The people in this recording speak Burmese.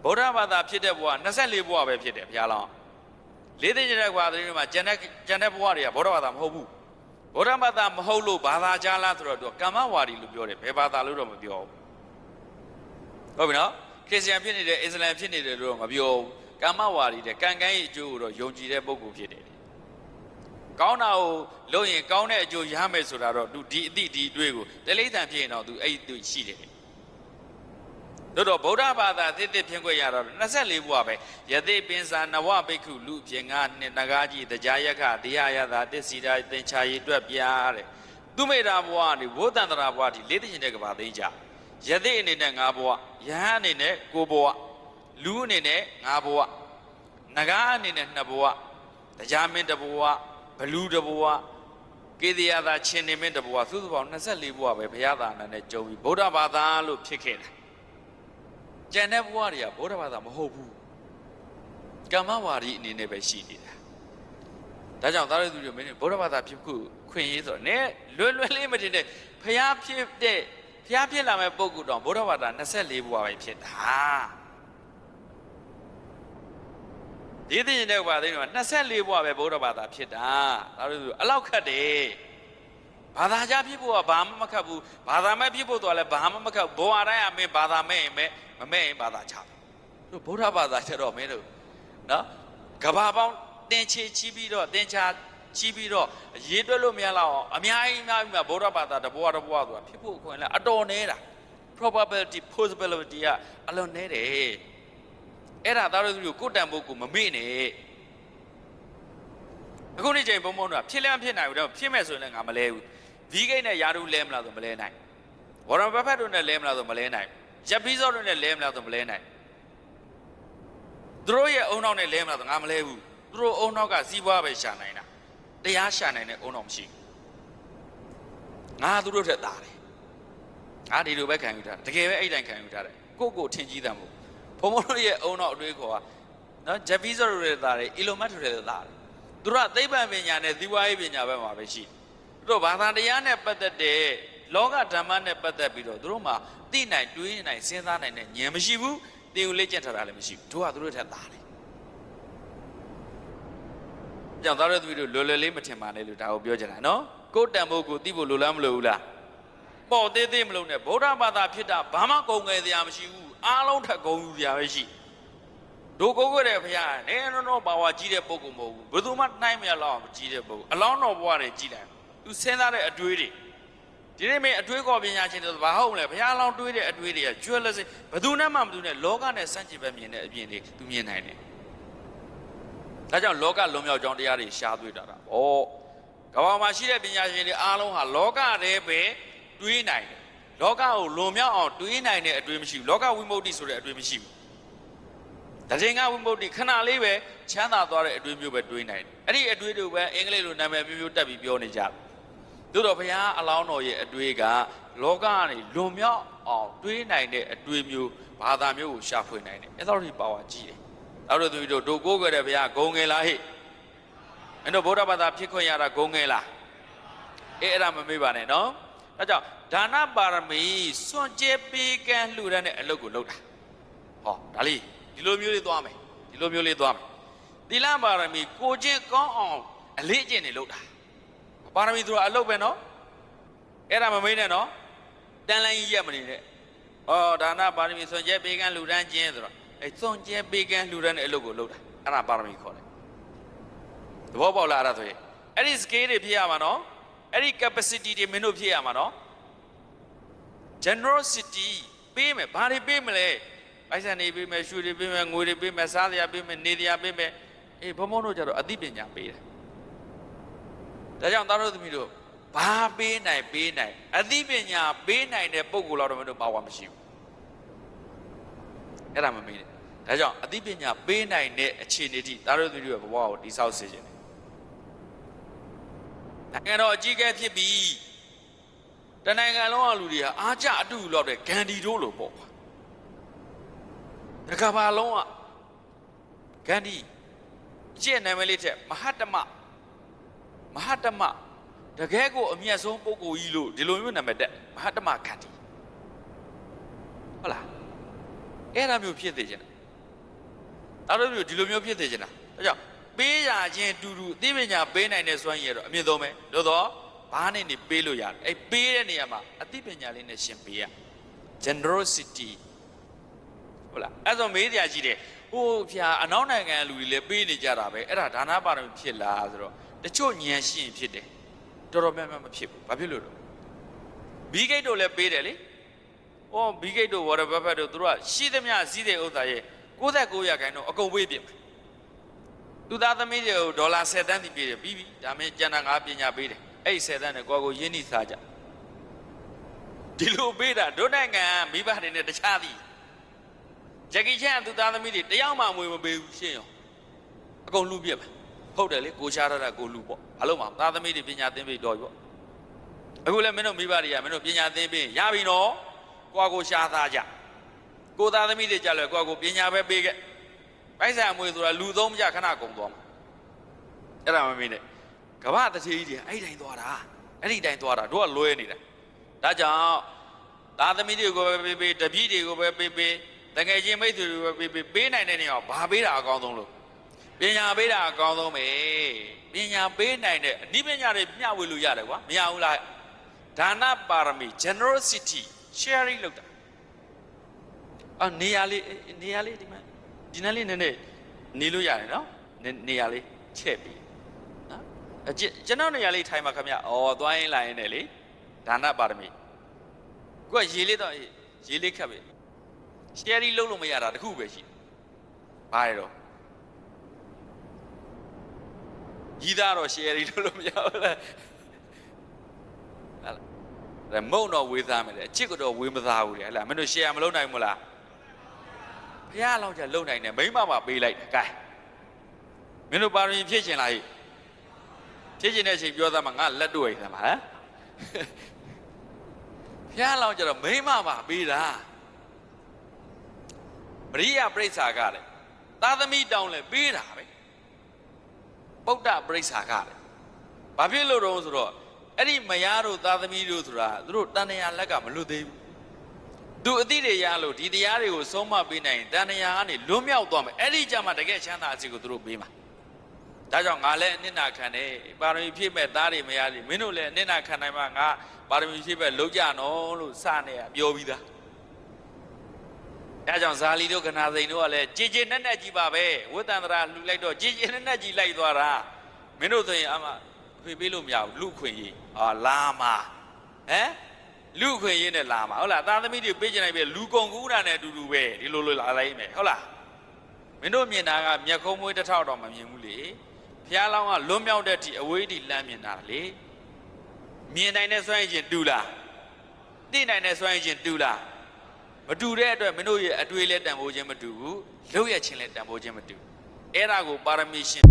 ဗုဒ္ဓဘာသာဖြစ်တဲ့ဘဝ24ဘဝပဲဖြစ်တယ်ဘုရားလောင်းလေးသိကျတဲ့ဘဝတွေမှာကျန်တဲ့ဘဝတွေကဗုဒ္ဓဘာသာမဟုတ်ဘူးဗုဒ္ဓဘာသာမဟုတ်လို့ဘာသာကြားလားဆိုတော့သူကကမ္မဝါဒီလို့ပြောတယ်ဘယ်ဘာသာလို့တော့မပြောဘူးဟုတ်ပြီနော်ခရစ်ယာန်ဖြစ်နေတယ်အစ္စလာမ်ဖြစ်နေတယ်လို့တော့မပြောဘူးကမ္မဝါဒီတဲ့ကံကံရဲ့အကျိုးကိုတော့ယုံကြည်တဲ့ပုဂ္ဂိုလ်ဖြစ်တယ်ကောင်းတာကိုလုပ်ရင်ကောင်းတဲ့အကျိုးရမယ်ဆိုတာတော့သူဒီအသည့်ဒီအတွေ့ကိုတလိမ့်တန်ဖြစ်ရင်တော့သူအဲ့ဒီရှိတယ်တို့တော့ဗုဒ္ဓဘာသာသစ်ဖြစ်ခွင့်ရတော့24ဘုရားပဲယသိပင်စာနဝဘိက္ခုလူအပြင်ငါနှစ်နဂါးကြီးတရားယက္ခတရားယသာတစ္စီတာသင်္ချာရည်တွက်ပြားတဲ့သူမေတာဘုရားနေဝိသန္တရာဘုရားဒီလေးသိချင်းတဲ့ကဘာသိကြယသိအနေနဲ့9ဘုရားယဟန်အနေနဲ့9ဘုရားလူအနေနဲ့9ဘုရားနဂါးအနေနဲ့2ဘုရားတရားမင်း1ဘုရားဘလူ1ဘုရားကေသယသာရှင်နေမင်း1ဘုရားစုစုပေါင်း24ဘုရားပဲဘုရားသာနာနဲ့ကြုံပြီးဗုဒ္ဓဘာသာလို့ဖြစ်ခဲ့တယ်ကျန်တဲ့ဘဝတွေကဗုဒ္ဓဘာသာမဟုတ်ဘူးကမ္မဝါဒီအနေနဲ့ပဲရှိနေတာဒါကြောင့်သားတို့သူတွေမင်းဗုဒ္ဓဘာသာဖြစ်ခုခွင့်ရေးဆိုတော့နည်းလွယ်လွယ်လေးမတင်တဲ့ဖျားဖြစ်လာမဲ့ပုဂ္ဂိုလ်တောင်ဗုဒ္ဓဘာသာ24ဘဝပဲဖြစ်တာဒီသိရင်တဲ့ဘာသိတော့24ဘဝပဲဗုဒ္ဓဘာသာဖြစ်တာသားတို့သူအလောက်ခတ်တယ်ဘာသာကြားဖြစ်ဖို့ကဘာမှမခတ်ဘူးဘာသာမဲ့ဖြစ်ဖို့တော့လည်းဘာမှမခတ်ဘောအတိုင်းအမင်းဘာသာမဲ့ရင်မမဲ့ရင်ဘာသာချတို့ဗုဒ္ဓဘာသာကျတော့မင်းတို့နော်ကဘာပေါင်းတင်ချီချီးပြီးတော့တင်ချာချီးပြီးတော့ရေးတွက်လို့မရတော့အများကြီးမှာဗုဒ္ဓဘာသာတဘွားဆိုတာဖြစ်ဖို့အခွင့်အလမ်းအတော်နေတာ probability possibility ကအလွန်နေတယ်အဲ့ဒါသားတို့သူကိုတန်ဖို့ကိုမမေ့နဲ့အခုနေ့ချိန်ဘုံဘုံတို့ဖြစ်လဲမဖြစ်နိုင်ဘူးတော့ဖြစ်မဲ့ဆိုရင်လည်းငါမလဲဘူးဗီဂိတ်နဲ့ယာရုလဲမလားဆိုမလဲနိုင်ဝရဘဖက်တို့နဲ့လဲမလားဆိုမလဲနိုင်ရပ်ပြီးစောတို့နဲ့လဲမလားဆိုမလဲနိုင်သူတို့ရဲ့အုံနောက်နဲ့လဲမလားဆိုငါမလဲဘူးသူတို့အုံနောက်ကစီးပွားပဲရှာနိုင်တာတရားရှာနိုင်တဲ့အုံနောက်မရှိဘူးငါသူတို့ထက်သားတယ်ငါဒီလိုပဲခံယူထားတယ်တကယ်ပဲအဲ့တိုင်းခံယူထားတယ်ကိုထင်ကြီးတယ်မို့ဘုံဘုံတို့ရဲ့အုံနောက်အတွေးခေါ်ကနော်ဂျက်ပြီးစောတို့ရဲ့သားတယ်အီလွန်မတ်တို့ရဲ့သားတယ်သူတို့ကသိပ္ပံပညာနဲ့သီဝါရေးပညာဘက်မှာပဲရှိသူတို့ဘာသာတရားနဲ့ပတ်သက်တဲ့လောကဓမ္မနဲ့ပတ်သက်ပြီးတော့သူတို့မှာသိနိုင်တွေးနိုင်စဉ်းစားနိုင်တဲ့ဉာဏ်မရှိဘူးသင်ကိုလေ့ကျင့်ထားတာလည်းမရှိဘူးတို့ကသူတို့ထက်သားတယ်ကြောင့်သားတို့သူတို့လွယ်လွယ်လေးမထင်ပါနဲ့လို့ဒါကိုပြောချင်တာနော်ကိုယ်တန်ဖို့ကိုသိဖို့လိုလားမလိုဘူးလားပေါ့သေးသေးမလို့နဲ့ဗုဒ္ဓဘာသာဖြစ်တာဘာမှကုန်ငယ်စရာမရှိဘူးအားလုံးထက်ကုန်ယူစရာပဲရှိတို့ကိုကိုတဲ့ဘုရားနဲတော့ဘာဝကြီးတဲ့ပုဂ္ဂိုလ်မဟုတ်ဘူးဘယ်သူမှနှိုင်းမရလောက်အောင်ကြီးတဲ့ပုဂ္ဂိုလ်အလောင်းတော်ဘဝတွေကြီးတယ်သူစဉ်းစားတဲ့အတွေးတွေဒီနေ့မင်းအတွေးခေါ်ပညာရှင်တွေဘာဟုတ်မလဲဘုရားလောင်းတွေးတဲ့အတွေးတွေကကျွဲလက်စဘယ်သူနဲ့မှမသူနဲ့လောကနဲ့စန့်ကျင်ဘက်မြင်တဲ့အပြင်တွေသူမြင်နိုင်တယ်ဒါကြောင့်လောကလွန်မြောက်ကြောင်းတရားတွေရှားသွေးတာ။ဩကမ္ဘာမှာရှိတဲ့ပညာရှင်တွေအားလုံးဟာလောကတည်းပဲတွေးနိုင်တယ်။လောကကိုလွန်မြောက်အောင်တွေးနိုင်တဲ့အတွေးမရှိဘူး။လောကဝိမု ക്തി ဆိုတဲ့အတွေးမရှိဘူး။တချိန်ကဝိမု ക്തി ခဏလေးပဲချမ်းသာသွားတဲ့အတွေးမျိုးပဲတွေးနိုင်တယ်။အဲ့ဒီအတွေးတွေပဲအင်္ဂလိပ်လိုနာမည်မျိုးမျိုးတက်ပြီးပြောနေကြတယ်။သို့တော့ဘုရားအလောင်းတော်ရဲ့အတွေးကလောကကနေလွန်မြောက်အောင်တွေးနိုင်တဲ့အတွေးမျိုးဘာသာမျိုးကိုရှာဖွေနိုင်တယ်။အဲ့တော့ဒီပါဝါကြီးတယ်။နောက်တော့သူတို့ဒုကိုးကြတဲ့ဘုရားဂုံငယ်လားဟဲ့အဲ့တော့ဗုဒ္ဓဘာသာဖြစ်ခွင့်ရတာဂုံငယ်လားအဲ့ဒါမမေ့ပါနဲ့နော်ဒါကြောင့်ဒါနပါရမီစွန့်ကြဲပေးကမ်းလှူတဲ့အလုပ်ကိုလုပ်တာဟောဒါလေးဒီလိုမျိုးလေးသွားမယ်ဒီလိုမျိုးလေးသွားမယ်သီလပါရမီကိုချင်းကောင်းအောင်အလေးအကျင့်တွေလုပ်တာပါရမီဆိုတာအလုပ်ပဲနော်အဲ့ဒါမမေ့နဲ့နော်တန်လိုင်းကြီးရက်မနေနဲ့ဟောဒါနပါရမီစွန့်ကြဲပေးကမ်းလှူဒန်းခြင်းဆိုတော့အဲ့စွန့်ကြဲပေးကမ်းလှူတဲ့အလုပ်ကိုလုပ်တာအဲ့ဒါပါရမီခေါ်တယ်သဘောပေါက်လားအဲ့ဒါဆိုရင်အဲ့ဒီ scale တွေဖြစ်ရမှာနော်အဲ့ဒီ capacity တွေမင်းတို့ဖြစ်ရမှာနော် generosity ပေးမယ်ဘာတွေပေးမလဲပိုက်ဆံတွေပေးမယ်ရွှေတွေပေးမယ်ငွေတွေပေးမယ်စားစရာပေးမယ်နေစရာပေးမယ်အေးဘုံဘုံတို့ကျတော့အသိပညာပေးတယ်ဒါကြောင့်သားတို့သမီးတို့ဘာပေးနိုင်အသိပညာပေးနိုင်တဲ့ပုံကိုယ်တော့မင်းတို့ပါဝါမရှိဘူးအဲ့ဒါမမေးနဲ့ဒါကြောင့်အသိပညာပေးနိုင်တဲ့အခြေအနေထိသားတို့သမီးတို့ရဲ့ဘဝကိုတည်ဆောက်စေခြင်းနိုင်ငံတော်အကြီးအကဲဖြစ်ပြီးတနိုင်ငံလုံးကလူတွေဟာအားကြအတူလောက်တဲ့ဂန္ဒီတို့လိုပေါ့တကဘာလုံးကဂန္ဒီအကျင့်နာမည်လေးထက်မဟာတမတကယ်ကိုအမြတ်ဆုံးပုဂ္ဂိုလ်ကြီးလို့ဒီလိုမျိုးနာမည်တက်မဟာတမဂန္ဒီဟုတ်လားအဲ့ဒါမျိုးဖြစ်သေးချင် သားတော်မျိုးဒီလိုမျိုးဖြစ်သေးချင်တာဒါကြောင့်ပေးရခြင်းတူတူအသိပညာပေးနိုင်တဲ့စွမ်းရည်ရတော့အမြင့်ဆုံးပဲလို့တော့ဘာနဲ့နေပေးလို့ရတယ်အဲ့ပေးတဲ့နေရာမှာအသိပညာလေးနဲ့ရှင်ပေးရ generosity ဟုတ်လားအဲ့ဆိုမေးကြရှိတယ်ဟိုဖျားအနောက်နိုင်ငံလူတွေလည်းပေးနေကြတာပဲအဲ့ဒါဒါနပါရမီဖြစ်လားဆိုတော့တချို့ဉာဏ်ရှိရင်ဖြစ်တယ်တော်တော်များများမဖြစ်ဘူးဘာဖြစ်လို့လဲဘီဂိတ်တို့လည်းပေးတယ်လေဟောဘီဂိတ်တို့ဝါရဘဖတ်တို့သူတို့ကရှိသမျှစည်းတဲ့ဥစ္စာရဲ့69ရာခိုင်နှုန်းအကုန်ပေးပြမယ်သူသားသမီးတွေကိုဒေါ်လာ10 သန်းတိပေးတယ်ပြီးပြီဒါမှကျန်တာငါပညာပေးတယ်အဲ့ဒီ10 သန်းနဲ့ကိုယ့်ကိုရင်းနှီးစားကြဒီလိုပေးတာဒုနိုင်ငံမိဘတွေနဲ့တခြားသည်ဂျက်ကီချန်သူသားသမီးတွေတယောက်မှမွေမပေးဘူးရှင်းရောအကုန်လူပြက်ပဲဟုတ်တယ်လေကိုရှားရတာကိုလူပေါ့ဘာလို့မှသားသမီးတွေပညာသင်ပေးတော်ပြီပေါ့အခုလည်းမင်းတို့မိဘတွေကမင်းတို့ပညာသင်ပေးရပြီနော်ကိုရှားသားကြကိုသားသမီးတွေကြလဲကိုပညာပဲပေးခဲ့ပိုက်ဆံအမွေဆိုတာလူသုံးမကြခဏကုန်သွားမှာအဲ့ဒါမမင်းနဲ့ကမ္ဘာတတိကြီးအဲ့ဒီတိုင်းသွားတာအဲ့ဒီတိုင်းသွားတာတို့ကလွဲနေတာဒါကြောင့်သားသမီးတွေကိုပဲပေးတပည့်တွေကိုပဲပေးတကယ်ချင်းမိတ်ဆွေတွေပဲပေးနိုင်တဲ့နေရာဘာပေးတာအကောင်းဆုံးလို့ပညာပေးတာအကောင်းဆုံးပဲပညာပေးနိုင်တဲ့အနည်းပညာတွေမျှဝေလို့ရတယ်ကွာမရဘူးလားဒါနပါရမီ generosity sharing လုပ်တာနေရာလေးဒီမှာဒီနေ့လေးနည်းနည်းနေလို့ရတယ်နော်နေရာလေးချက်ပြီးနော်ကျွန်တော်နေရာလေးထိုင်ပါခင်ဗျသွားရင်လာရင်လည်းလေဒါနပါရမီကိုကရေလေးတော့ရေလေးခတ်ပဲ sharing လုပ်လို့မရတာတခုပဲရှိဘာလဲတော့ကြီးသားတော့ sharing လုပ်လို့မရဘူးလားဟဲ့မုံတော့ဝေးသားမယ်လေအချစ်ကတော့ဝေးမသားဘူးလေဟဲ့လားမင်းတို့ share မလုပ်နိုင်ဘူးလားဘုရားလောင်းကြလုံနိုင်တယ်မိမမပေးလိုက်တယ်ကဲမင်းတို့ပါရမီဖြည့်ချင်လားဟိဖြည့်ချင်တဲ့အချိန်ပြောသားမှာငါလက်တွေ့သမှာဟမ်ဘုရားလောင်းကြတော့မိမမပေးတာပရိယပြိဿာကလည်းသာသမီတောင်းလဲပေးတာပဲပုဒ္ဒပြိဿာကလည်းဘာဖြစ်လို့တော့ဆိုတော့အဲ့ဒီမယားတို့သာသမီတို့ဆိုတာသူတို့တန်တရာလက်ကမလွတ်သေးဘူးသူအတိတွေရလို့ဒီတရားတွေကိုဆုံးမပေးနိုင်တန်တရာကနေလွတ်မြောက်သွားမယ်အဲ့ဒီကြမှာတကယ်ချမ်းသာအစီကိုသူတို့ပေးမှာဒါကြောင့်ငါလည်းအနစ်နာခံတယ်ပါရမီဖြည့်မဲ့သားတွေမယားတွေမင်းတို့လည်းအနစ်နာခံနိုင်မှငါပါရမီဖြည့်မဲ့လုံးကြနော်လို့စနေရပြောပြီးသားအဲကြောင့်ဇာလီတို့ကနာစိန်တို့ကလည်းကြည်ကြည်နက်နက်ကြီးပါပဲဝိတ္တန္တရာလှူလိုက်တော့ကြည်ကြည်နက်နက်ကြီးလိုက်သွားတာမင်းတို့ဆိုရင်အမဖေးပေးလို့မရဘူးလူခွင့်ရေးလာမှာဟမ်လူခွင့်ရေးနဲ့လာမှာဟုတ်လားသားသမီးတွေပေးချင်လိုက်ပဲလူကုန်ကူးတာနဲ့အတူတူပဲဒီလိုလိုလာလိုက်မယ်ဟုတ်လားမင်းတို့မြင်တာကမျက်ခုံးမွေးတစ်ထောက်တော့မမြင်ဘူးလေဖျားလောင်းကလွတ်မြောက်တဲ့အထိအဝေးထိလမ်းမြင်တာလေမြင်နိုင်တဲ့စွမ်းရည်ချင်းတူလားသိနိုင်တဲ့စွမ်းရည်ချင်းတူလားမတူတဲ့အတွက်မင်းတို့ရဲ့အတွေ့လဲတန်ဖိုးခြင်းမတူဘူးလုပ်ရခြင်းလဲတန်ဖိုးခြင်းမတူအဲ့ဒါကိုပါရမီရှင်